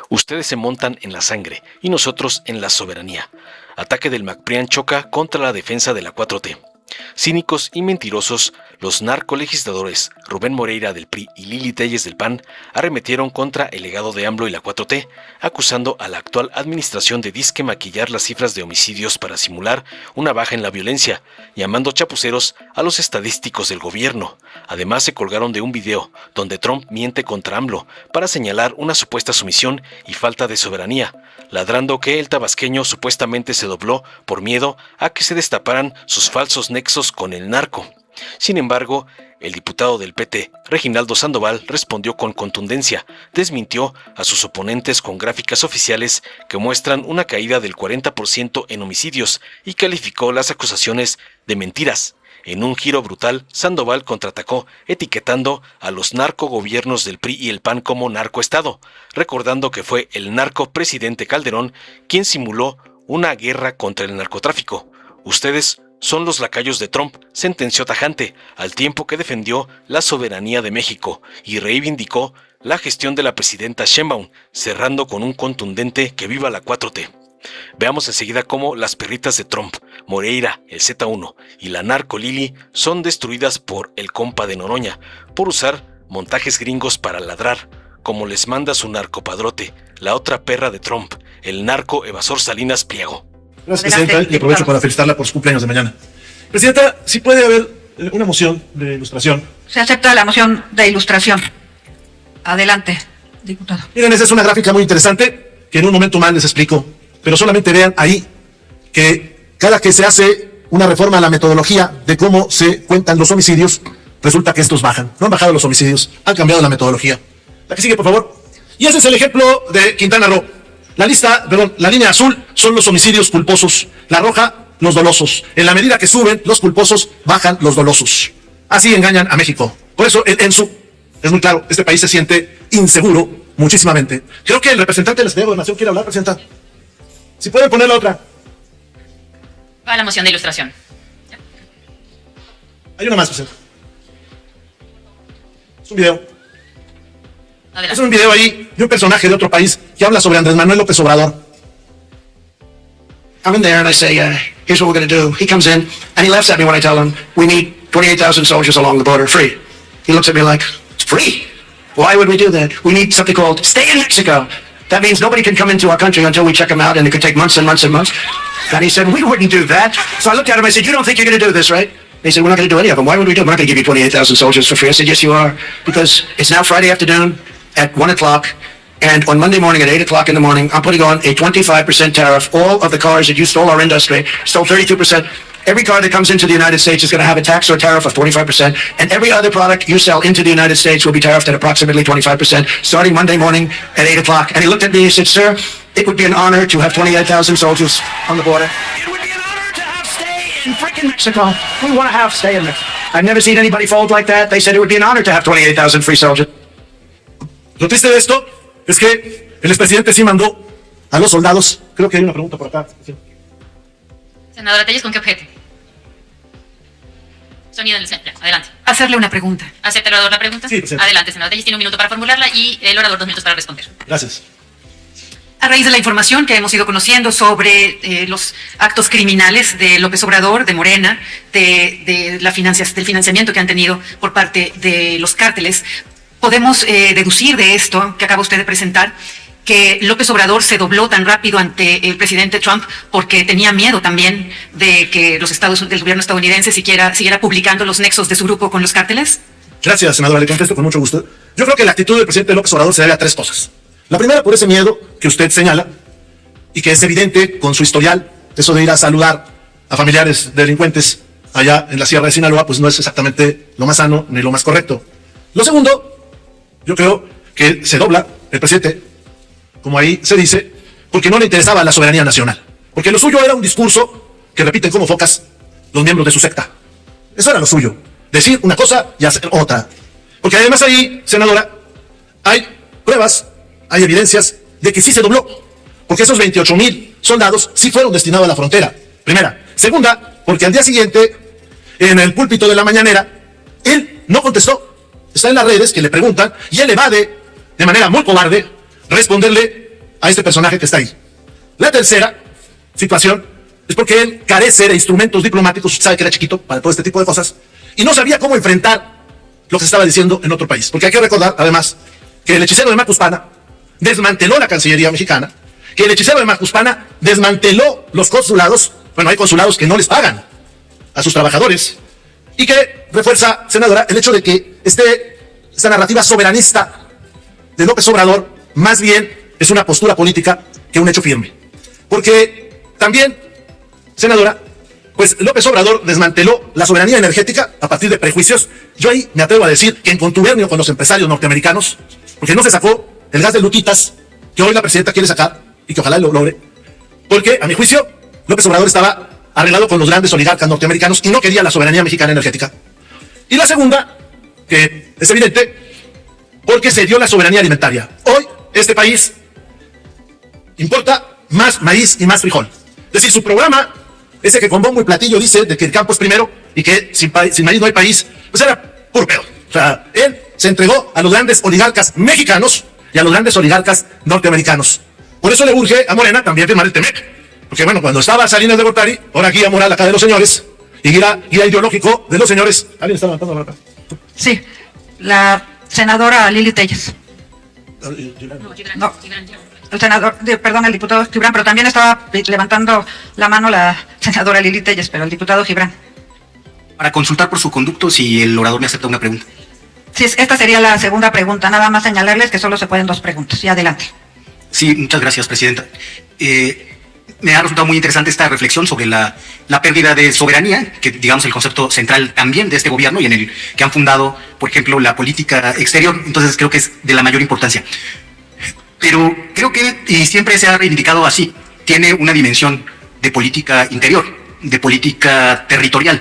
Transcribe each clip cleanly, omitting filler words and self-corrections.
Ustedes se montan en la sangre y nosotros en la soberanía. Ataque del MacPrian choca contra la defensa de la 4T. Cínicos y mentirosos, los narcolegisladores Rubén Moreira del PRI y Lili Téllez del PAN arremetieron contra el legado de AMLO y la 4T, acusando a la actual administración de disque maquillar las cifras de homicidios para simular una baja en la violencia, llamando chapuceros a los estadísticos del gobierno. Además se colgaron de un video donde Trump miente contra AMLO para señalar una supuesta sumisión y falta de soberanía, ladrando que el tabasqueño supuestamente se dobló por miedo a que se destaparan sus falsos nexos con el narco. Sin embargo, el diputado del PT, Reginaldo Sandoval, respondió con contundencia, desmintió a sus oponentes con gráficas oficiales que muestran una caída del 40% en homicidios y calificó las acusaciones de mentiras. En un giro brutal, Sandoval contraatacó, etiquetando a los narcogobiernos del PRI y el PAN como narcoestado, recordando que fue el narcopresidente Calderón quien simuló una guerra contra el narcotráfico. Ustedes son los lacayos de Trump, sentenció tajante, al tiempo que defendió la soberanía de México y reivindicó la gestión de la presidenta Sheinbaum, cerrando con un contundente que viva la 4T. Veamos enseguida cómo las perritas de Trump, Moreira, el Z1 y la narco Lili son destruidas por el compa de Noroña, por usar montajes gringos para ladrar, como les manda su narcopadrote, la otra perra de Trump, el narco evasor Salinas Pliego. Gracias, Presidenta, y aprovecho para felicitarla por su cumpleaños de mañana. Presidenta, si puede haber una moción de ilustración. Se acepta la moción de ilustración. Adelante, diputado. Miren, esa es una gráfica muy interesante que en un momento más les explico, pero solamente vean ahí que cada que se hace una reforma a la metodología de cómo se cuentan los homicidios, resulta que estos bajan. No han bajado los homicidios, han cambiado la metodología. La que sigue, por favor. Y ese es el ejemplo de Quintana Roo. La línea azul son los homicidios culposos, la roja, los dolosos. En la medida que suben los culposos, bajan los dolosos. Así engañan a México. Por eso el ENSU es muy claro, este país se siente inseguro muchísimamente. Creo que el representante de la Secretaría de Gobernación quiere hablar, Presidenta. Si pueden poner la otra. Va la moción de ilustración. Hay una más, Presidenta. Es un video. Adelante. Es un video ahí de un personaje de otro país que habla sobre Andrés Manuel López Obrador. I'm in there and I say, here's what we're going to do. He comes in and he laughs at me when I tell him we need 28,000 soldiers along the border free. He looks at me like, it's free? Why would we do that? We need something called stay in Mexico. That means nobody can come into our country until we check them out, and it could take months and months and months. And he said, we wouldn't do that. So I looked at him, I said, you don't think you're going to do this, right? They said, we're not going to do any of them. Why would we do them? We're not going to give you 28,000 soldiers for free. I said, yes, you are. Because it's now Friday afternoon at 1 o'clock. And on Monday morning at 8 o'clock in the morning, I'm putting on a 25% tariff. All of the cars that you stole our industry, stole 32%. Every car that comes into the United States is going to have a tax or a tariff of 45%. And every other product you sell into the United States will be tariffed at approximately 25%, starting Monday morning at 8 o'clock. And he looked at me and he said, sir, it would be an honor to have 28,000 soldiers on the border. It would be an honor to have stay in freaking Mexico. We want to have stay in Mexico. I've never seen anybody fold like that. They said it would be an honor to have 28,000 free soldiers. Lo triste de esto es que el expresidente sí mandó a los soldados. Creo que hay una pregunta por acá. Senadora Téllez, ¿con qué objeto? Sonido en el centro. Adelante. Hacerle una pregunta. ¿Acepta el orador la pregunta? Sí, Presidenta. Adelante, senadora Téllez tiene 1 minuto para formularla y el orador 2 minutos para responder. Gracias. A raíz de la información que hemos ido conociendo sobre los actos criminales de López Obrador, de Morena, del financiamiento que han tenido por parte de los cárteles, podemos deducir de esto que acaba usted de presentar que López Obrador se dobló tan rápido ante el presidente Trump porque tenía miedo también de que del gobierno estadounidense siguiera publicando los nexos de su grupo con los cárteles. Gracias, senadora, le contesto con mucho gusto. Yo creo que la actitud del presidente López Obrador se debe a 3 cosas. La primera, por ese miedo que usted señala y que es evidente con su historial, eso de ir a saludar a familiares delincuentes allá en la Sierra de Sinaloa, pues no es exactamente lo más sano ni lo más correcto. Lo segundo, yo creo que se dobla el presidente, como ahí se dice, porque no le interesaba la soberanía nacional. Porque lo suyo era un discurso que repiten como focas los miembros de su secta. Eso era lo suyo. Decir una cosa y hacer otra. Porque además ahí, senadora, hay pruebas, hay evidencias de que sí se dobló. Porque esos 28,000 soldados sí fueron destinados a la frontera. Primera. Segunda, porque al día siguiente, en el púlpito de la mañanera, él no contestó. Está en las redes que le preguntan y él evade de manera muy cobarde responderle a este personaje que está ahí. La tercera situación es porque él carece de instrumentos diplomáticos, usted sabe que era chiquito para todo este tipo de cosas, y no sabía cómo enfrentar lo que se estaba diciendo en otro país. Porque hay que recordar, además, que el hechicero de Macuspana desmanteló la Cancillería mexicana, que el hechicero de Macuspana desmanteló los consulados. Bueno, hay consulados que no les pagan a sus trabajadores, y que refuerza, senadora, el hecho de que esta narrativa soberanista de López Obrador más bien es una postura política que un hecho firme. Porque también, senadora, pues López Obrador desmanteló la soberanía energética a partir de prejuicios. Yo ahí me atrevo a decir que en contubernio con los empresarios norteamericanos, porque no se sacó el gas de Lutitas, que hoy la presidenta quiere sacar, y que ojalá lo logre, porque a mi juicio López Obrador estaba arreglado con los grandes oligarcas norteamericanos y no quería la soberanía mexicana energética. Y la segunda, que es evidente, porque se dio la soberanía alimentaria. Hoy este país importa más maíz y más frijol. Es decir, su programa, ese que con bombo y platillo dice de que el campo es primero y que sin maíz no hay país, pues era puro pedo. O sea, él se entregó a los grandes oligarcas mexicanos y a los grandes oligarcas norteamericanos. Por eso le urge a Morena también firmar el TEMEC. Porque bueno, cuando estaba Salinas de Gortari, ahora guía moral acá de los señores, y guía ideológico de los señores. ¿Alguien está levantando la mano? Sí, la senadora Lili Telles. No, Gibran, No. Gibran. El senador, perdón, el diputado Gibran, pero también estaba levantando la mano la senadora Lili Telles, pero el diputado Gibran. Para consultar por su conducto si el orador me acepta una pregunta. Sí, esta sería la segunda pregunta, nada más señalarles que solo se pueden 2 preguntas. Y adelante. Sí, muchas gracias, presidenta. Me ha resultado muy interesante esta reflexión sobre la pérdida de soberanía, que digamos el concepto central también de este gobierno y en el que han fundado, por ejemplo, la política exterior. Entonces creo que es de la mayor importancia. Pero creo que, y siempre se ha reivindicado así, tiene una dimensión de política interior, de política territorial.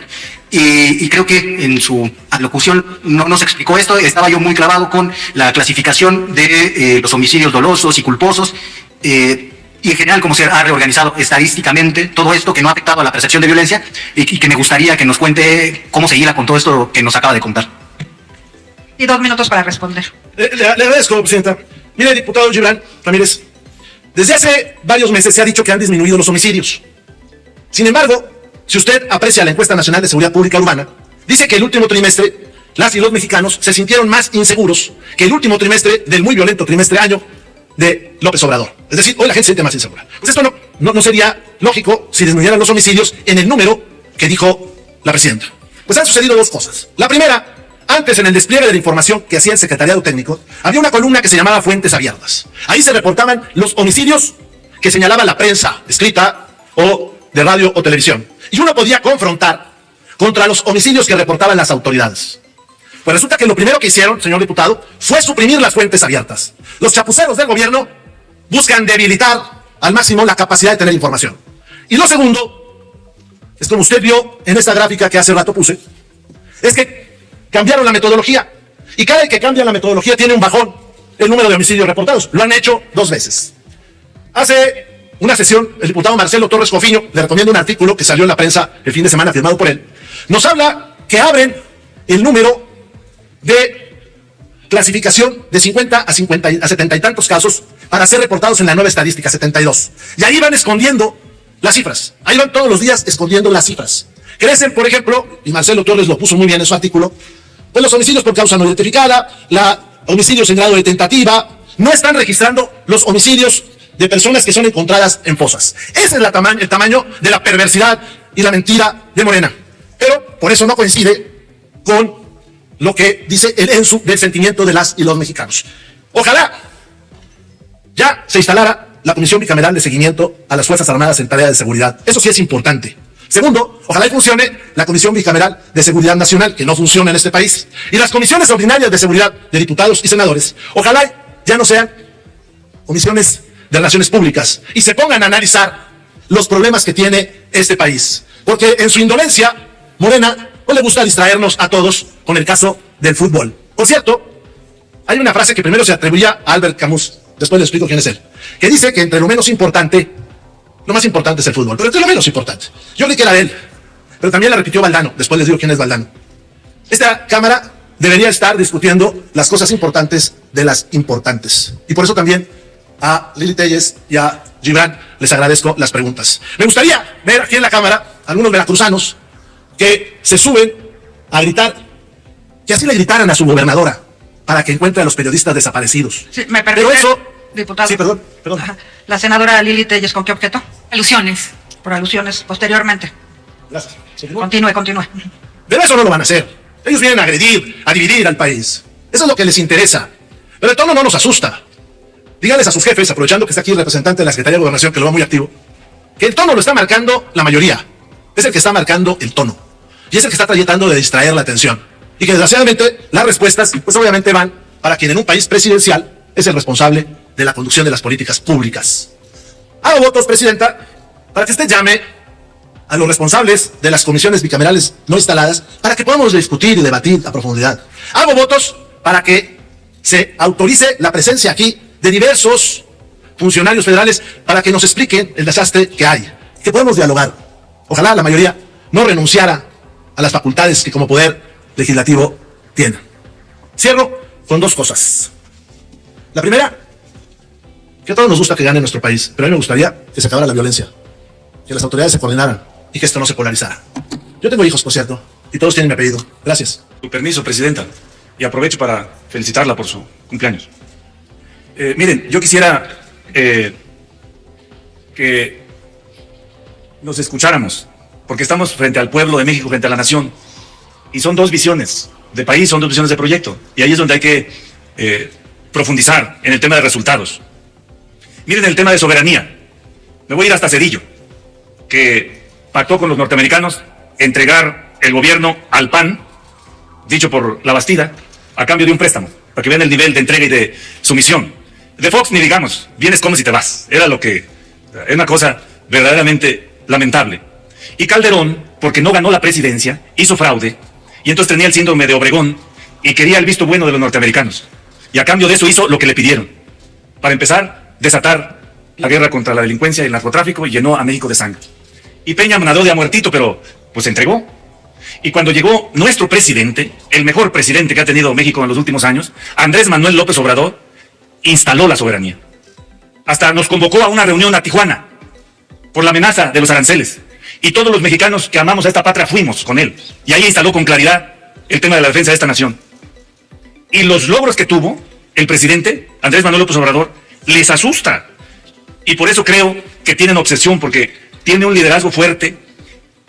Y creo que en su alocución no nos explicó esto. Estaba yo muy clavado con la clasificación de los homicidios dolosos y culposos, y en general cómo se ha reorganizado estadísticamente todo esto que no ha afectado a la percepción de violencia, y que me gustaría que nos cuente cómo se hila con todo esto que nos acaba de contar. Y 2 minutos para responder. Le agradezco, presidenta. Mire, diputado Gibran Ramírez, desde hace varios meses se ha dicho que han disminuido los homicidios. Sin embargo, si usted aprecia la encuesta nacional de seguridad pública urbana, dice que el último trimestre las y los mexicanos se sintieron más inseguros que el último trimestre del muy violento trimestre año de López Obrador. Es decir, hoy la gente se siente más insegura. Pues esto no sería lógico si disminuyeran los homicidios en el número que dijo la presidenta. Pues han sucedido 2 cosas. La primera, antes en el despliegue de la información que hacía el Secretariado Técnico, había una columna que se llamaba Fuentes Abiertas. Ahí se reportaban los homicidios que señalaba la prensa escrita o de radio o televisión. Y uno podía confrontar contra los homicidios que reportaban las autoridades. Pues resulta que lo primero que hicieron, señor diputado, fue suprimir las fuentes abiertas. Los chapuceros del gobierno buscan debilitar al máximo la capacidad de tener información. Y lo segundo, es como usted vio en esta gráfica que hace rato puse, es que cambiaron la metodología. Y cada vez que cambian la metodología tiene un bajón el número de homicidios reportados. Lo han hecho 2 veces. Hace una sesión, el diputado Marcelo Torres Cofiño, le recomiendo un artículo que salió en la prensa el fin de semana firmado por él, nos habla que abren el número de clasificación de 50 a 70 y tantos casos para ser reportados en la nueva estadística 72. Y ahí van escondiendo las cifras. Ahí van todos los días escondiendo las cifras. Crecen, por ejemplo, y Marcelo Torres lo puso muy bien en su artículo, pues los homicidios por causa no identificada, homicidios en grado de tentativa, no están registrando los homicidios de personas que son encontradas en fosas. Ese es el tamaño de la perversidad y la mentira de Morena. Pero por eso no coincide con lo que dice el ENSU del sentimiento de las y los mexicanos. Ojalá ya se instalara la Comisión Bicameral de Seguimiento a las Fuerzas Armadas en tarea de seguridad. Eso sí es importante. Segundo, ojalá y funcione la Comisión Bicameral de Seguridad Nacional, que no funciona en este país. Y las comisiones ordinarias de seguridad de diputados y senadores, ojalá ya no sean comisiones de relaciones públicas y se pongan a analizar los problemas que tiene este país. Porque en su indolencia, Morena no le gusta distraernos a todos con el caso del fútbol. Por cierto, hay una frase que primero se atribuía a Albert Camus, después le explico quién es él, que dice que entre lo menos importante, lo más importante es el fútbol, pero entre lo menos importante. Yo creí que era de él, pero también la repitió Valdano, después les digo quién es Valdano. Esta Cámara debería estar discutiendo las cosas importantes de las importantes. Y por eso también a Lili Telles y a Gibran les agradezco las preguntas. Me gustaría ver aquí en la Cámara algunos veracruzanos que se suben a gritar, que así le gritaran a su gobernadora para que encuentre a los periodistas desaparecidos. Sí, me permite, Pero eso... diputado. Sí, perdón. Ajá. La senadora Lili Telles, ¿con qué objeto? Alusiones. Por alusiones posteriormente. Gracias. Continúe. Pero eso no lo van a hacer. Ellos vienen a agredir, a dividir al país. Eso es lo que les interesa. Pero el tono no nos asusta. Díganles a sus jefes, aprovechando que está aquí el representante de la Secretaría de Gobernación, que lo va muy activo, que el tono lo está marcando la mayoría. Es el que está marcando el tono. Y es el que está tratando de distraer la atención. Y que desgraciadamente las respuestas, pues obviamente van para quien en un país presidencial es el responsable de la conducción de las políticas públicas. Hago votos, Presidenta, para que usted llame a los responsables de las comisiones bicamerales no instaladas para que podamos discutir y debatir a profundidad. Hago votos para que se autorice la presencia aquí de diversos funcionarios federales para que nos expliquen el desastre que hay, que podemos dialogar. Ojalá la mayoría no renunciara a las facultades que como poder legislativo tienen. Cierro con dos cosas. La primera, que a todos nos gusta que gane nuestro país, pero a mí me gustaría que se acabara la violencia, que las autoridades se coordinaran y que esto no se polarizara. Yo tengo hijos, por cierto, y todos tienen mi apellido. Gracias. Su permiso, Presidenta, y aprovecho para felicitarla por su cumpleaños. Miren, yo quisiera que nos escucháramos, porque estamos frente al pueblo de México, frente a la nación, y son dos visiones de país, son dos visiones de proyecto, y ahí es donde hay que profundizar en el tema de resultados. Miren el tema de soberanía. Me voy a ir hasta Cedillo, que pactó con los norteamericanos entregar el gobierno al PAN, dicho por la Bastida, a cambio de un préstamo, para que vean el nivel de entrega y de sumisión. De Fox ni digamos, vienes, comes y te vas. Era lo que... es una cosa verdaderamente lamentable. Y Calderón, porque no ganó la presidencia, hizo fraude, y entonces tenía el síndrome de Obregón, y quería el visto bueno de los norteamericanos. Y a cambio de eso hizo lo que le pidieron. Para empezar, desatar la guerra contra la delincuencia y el narcotráfico, y llenó a México de sangre. Y Peña nadó de a muertito, pero pues se entregó. Y cuando llegó nuestro presidente, el mejor presidente que ha tenido México en los últimos años, Andrés Manuel López Obrador, instaló la soberanía. Hasta nos convocó a una reunión a Tijuana por la amenaza de los aranceles. Y todos los mexicanos que amamos a esta patria fuimos con él. Y ahí instaló con claridad el tema de la defensa de esta nación. Y los logros que tuvo el presidente, Andrés Manuel López Obrador, les asusta. Y por eso creo que tienen obsesión, porque tiene un liderazgo fuerte,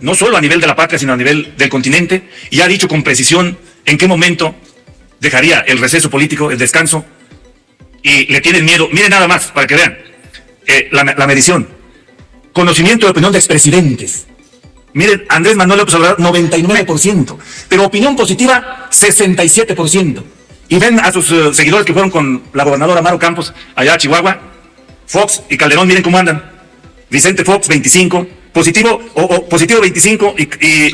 no solo a nivel de la patria, sino a nivel del continente, y ha dicho con precisión en qué momento dejaría el receso político, el descanso, y le tienen miedo. Miren nada más, para que vean, la medición. Conocimiento de opinión de expresidentes. Miren, Andrés Manuel López Obrador, 99%, pero opinión positiva, 67%. Y ven a sus seguidores que fueron con la gobernadora Maro Campos, allá a Chihuahua, Fox y Calderón, miren cómo andan. Vicente Fox, 25, positivo 25, y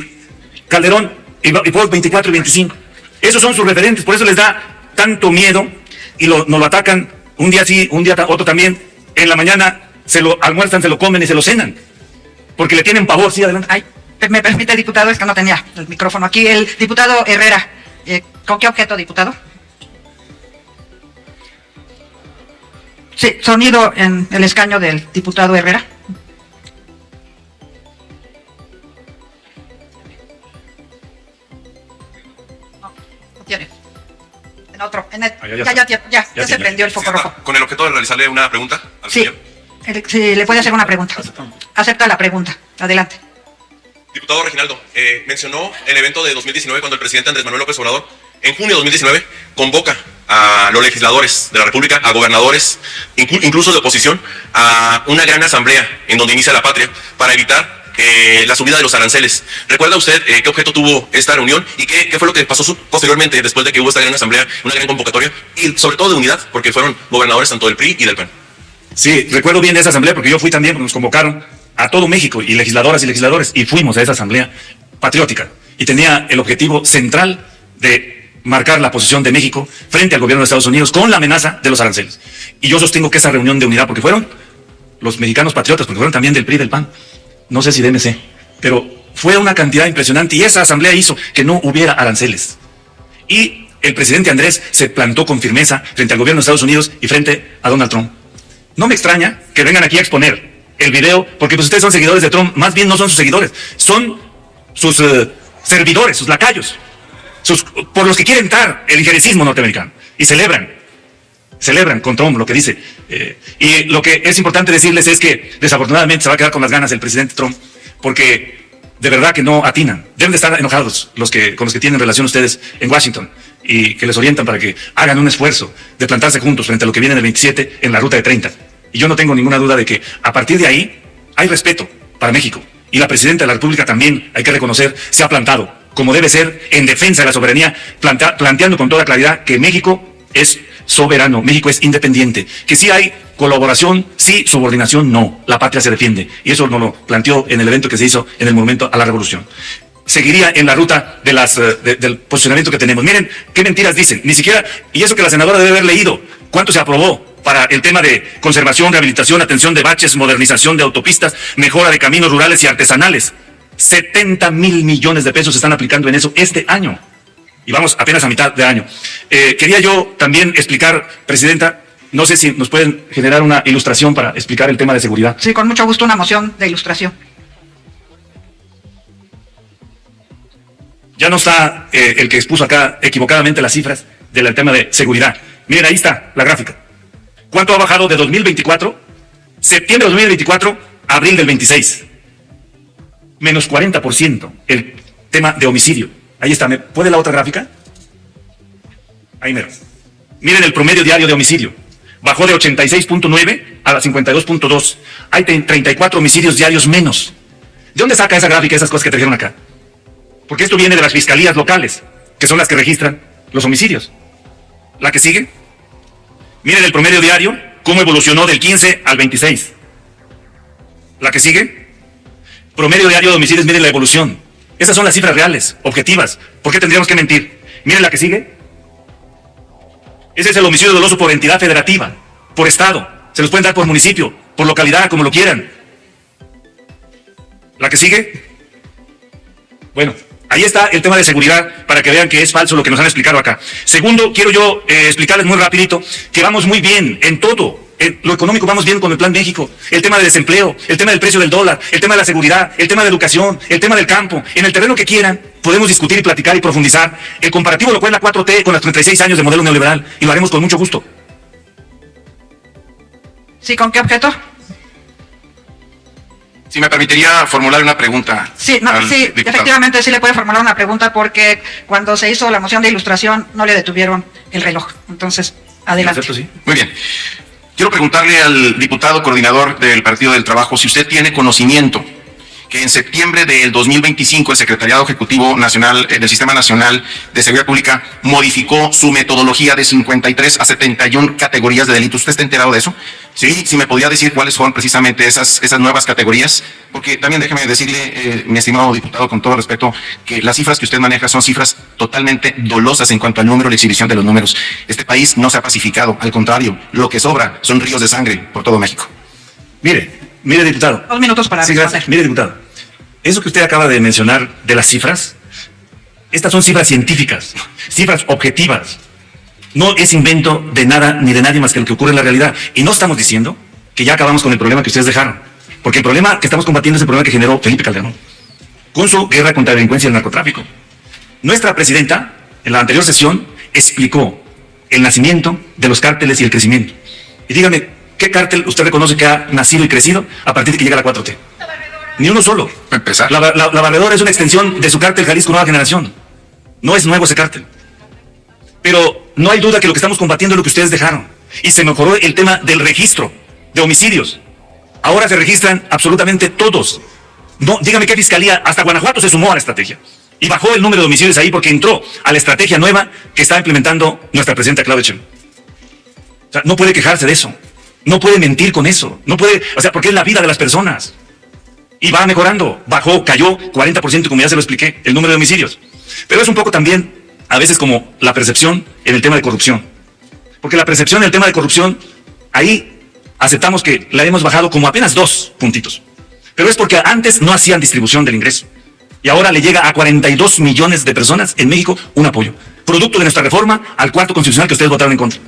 Calderón y Fox, 24 y 25. Esos son sus referentes, por eso les da tanto miedo, y nos lo atacan un día sí, un día otro también. En la mañana se lo almuerzan, se lo comen y se lo cenan, porque le tienen pavor. Sí, adelante. Ay, me permite, diputado, es que no tenía el micrófono aquí. El diputado Herrera, ¿con qué objeto, diputado? Sí, sonido en el escaño del diputado Herrera. No tiene. En otro, ya se prendió el foco rojo. Con el objeto de realizarle una pregunta al Sí, señor. sí, le puede hacer una pregunta. Acepta la pregunta. Adelante. Diputado Reginaldo, mencionó el evento de 2019 cuando el presidente Andrés Manuel López Obrador, en junio de 2019, convoca a los legisladores de la República, a gobernadores, incluso de oposición, a una gran asamblea en donde inicia la patria para evitar la subida de los aranceles. ¿Recuerda usted qué objeto tuvo esta reunión y qué fue lo que pasó posteriormente después de que hubo esta gran asamblea, una gran convocatoria y sobre todo de unidad, porque fueron gobernadores tanto del PRI y del PAN? Sí, recuerdo bien de esa asamblea porque yo fui también, nos convocaron a todo México y legisladoras y legisladores, y fuimos a esa asamblea patriótica y tenía el objetivo central de marcar la posición de México frente al gobierno de Estados Unidos con la amenaza de los aranceles. Y yo sostengo que esa reunión de unidad, porque fueron los mexicanos patriotas, porque fueron también del PRI y del PAN, no sé si de MC, pero fue una cantidad impresionante, y esa asamblea hizo que no hubiera aranceles. Y el presidente Andrés se plantó con firmeza frente al gobierno de Estados Unidos y frente a Donald Trump. No me extraña que vengan aquí a exponer el video, porque pues ustedes son seguidores de Trump, más bien no son sus seguidores, son sus servidores, sus lacayos, por los que quiere entrar el injerencismo norteamericano, y celebran con Trump lo que dice. Y lo que es importante decirles es que desafortunadamente se va a quedar con las ganas el presidente Trump, porque de verdad que no atinan. Deben de estar enojados con los que tienen relación ustedes en Washington y que les orientan para que hagan un esfuerzo de plantarse juntos frente a lo que viene en el 27 en la ruta de 30. Y yo no tengo ninguna duda de que a partir de ahí hay respeto para México. Y la presidenta de la República también, hay que reconocer, se ha plantado como debe ser en defensa de la soberanía, planteando con toda claridad que México es soberano, México es independiente, que sí hay colaboración, sí, subordinación, no, la patria se defiende, y eso nos lo planteó en el evento que se hizo en el Monumento a la Revolución. Seguiría en la ruta del posicionamiento que tenemos. Miren qué mentiras dicen, ni siquiera, y eso que la senadora debe haber leído, cuánto se aprobó para el tema de conservación, rehabilitación, atención de baches, modernización de autopistas, mejora de caminos rurales y artesanales. 70,000 millones de pesos se están aplicando en eso este año. Y vamos apenas a mitad de año. Quería yo también explicar, Presidenta, no sé si nos pueden generar una ilustración para explicar el tema de seguridad. Sí, con mucho gusto una moción de ilustración. Ya no está el que expuso acá equivocadamente las cifras del tema de seguridad. Miren, ahí está la gráfica. ¿Cuánto ha bajado de 2024? Septiembre de 2024, abril del 26. Menos 40% el tema de homicidio. Ahí está, ¿me puede la otra gráfica? Ahí mero. Miren el promedio diario de homicidio. Bajó de 86.9 a la 52.2. Hay 34 homicidios diarios menos. ¿De dónde saca esa gráfica, esas cosas que trajeron acá? Porque esto viene de las fiscalías locales, que son las que registran los homicidios. ¿La que sigue? Miren el promedio diario, cómo evolucionó del 15 al 26. ¿La que sigue? Promedio diario de homicidios, miren la evolución. Esas son las cifras reales, objetivas. ¿Por qué tendríamos que mentir? Miren la que sigue. Ese es el homicidio doloso por entidad federativa, por estado. Se los pueden dar por municipio, por localidad, como lo quieran. ¿La que sigue? Bueno, ahí está el tema de seguridad para que vean que es falso lo que nos han explicado acá. Segundo, quiero yo explicarles muy rapidito que vamos muy bien en todo. En lo económico vamos bien con el Plan México, el tema de desempleo, el tema del precio del dólar, el tema de la seguridad, el tema de educación, el tema del campo. En el terreno que quieran podemos discutir y platicar y profundizar el comparativo, lo cual es la 4T con los 36 años de modelo neoliberal, y lo haremos con mucho gusto. Sí, ¿con qué objeto? Si me permitiría formular una pregunta. Sí, efectivamente sí le puede formular una pregunta porque cuando se hizo la moción de ilustración no le detuvieron el reloj. Entonces, adelante. Sí. Muy bien. Quiero preguntarle al diputado coordinador del Partido del Trabajo si usted tiene conocimiento que en septiembre del 2025 el Secretariado Ejecutivo Nacional del Sistema Nacional de Seguridad Pública modificó su metodología de 53 a 71 categorías de delitos. ¿Usted está enterado de eso? Sí, si me podría decir cuáles son precisamente esas nuevas categorías, porque también déjeme decirle, mi estimado diputado, con todo respeto, que las cifras que usted maneja son cifras totalmente dolosas en cuanto al número y la exhibición de los números. Este país no se ha pacificado, al contrario, lo que sobra son ríos de sangre por todo México. Mire, diputado. 2 minutos para responder. Gracias. Mire, diputado, eso que usted acaba de mencionar de las cifras, estas son cifras científicas, cifras objetivas. No es invento de nada ni de nadie más que lo que ocurre en la realidad. Y no estamos diciendo que ya acabamos con el problema que ustedes dejaron. Porque el problema que estamos combatiendo es el problema que generó Felipe Calderón con su guerra contra la delincuencia y el narcotráfico. Nuestra presidenta, en la anterior sesión, explicó el nacimiento de los cárteles y el crecimiento. Y dígame, ¿qué cártel usted reconoce que ha nacido y crecido a partir de que llega la 4T? Ni uno solo. Para empezar. La Barredora es una extensión de su cártel Jalisco Nueva Generación. No es nuevo ese cártel. Pero no hay duda que lo que estamos combatiendo es lo que ustedes dejaron. Y se mejoró el tema del registro de homicidios. Ahora se registran absolutamente todos. No, dígame qué fiscalía, hasta Guanajuato se sumó a la estrategia. Y bajó el número de homicidios ahí porque entró a la estrategia nueva que está implementando nuestra presidenta Claudia Sheinbaum. O sea, no puede quejarse de eso. No puede mentir con eso. No puede, porque es la vida de las personas. Y va mejorando. Bajó, cayó 40%, como ya se lo expliqué, el número de homicidios. Pero es un poco también, a veces, como la percepción en el tema de corrupción. Porque la percepción en el tema de corrupción, ahí aceptamos que la hemos bajado como apenas 2 puntitos. Pero es porque antes no hacían distribución del ingreso. Y ahora le llega a 42 millones de personas en México un apoyo. Producto de nuestra reforma al cuarto constitucional que ustedes votaron en contra.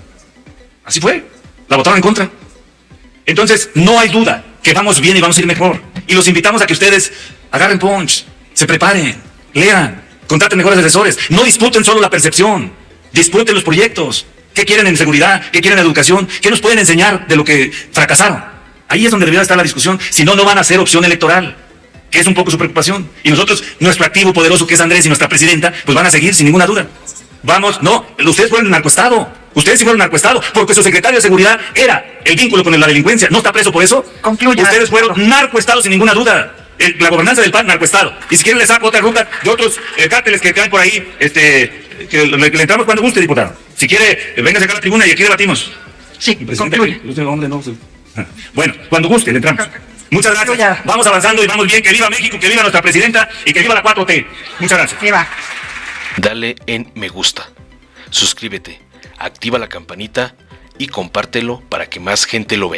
Así fue. La votaron en contra. Entonces, no hay duda que vamos bien y vamos a ir mejor. Y los invitamos a que ustedes agarren punch, se preparen, lean, contraten mejores asesores. No disputen solo la percepción, disputen los proyectos. ¿Qué quieren en seguridad? ¿Qué quieren en educación? ¿Qué nos pueden enseñar de lo que fracasaron? Ahí es donde debería estar la discusión. Si no, no van a ser opción electoral, que es un poco su preocupación. Y nosotros, nuestro activo poderoso que es Andrés y nuestra presidenta, pues van a seguir sin ninguna duda. Vamos, no, ustedes fueron el narcoestado. Ustedes sí fueron narcoestado, porque su secretario de seguridad era el vínculo con la delincuencia. ¿No está preso por eso? Concluya. Ustedes fueron narcoestado sin ninguna duda. La gobernanza del PAN, narcoestado. Y si quieren les saco otra ruta de otros cárteles que caen por ahí, que le entramos cuando guste, diputado. Si quiere, venga a sacar la tribuna y aquí debatimos. Sí, concluye. Bueno, cuando guste, le entramos. Muchas gracias. Concluya. Vamos avanzando y vamos bien. Que viva México, que viva nuestra presidenta y que viva la 4T. Muchas gracias. Viva. Dale en me gusta, suscríbete, activa la campanita y compártelo para que más gente lo vea.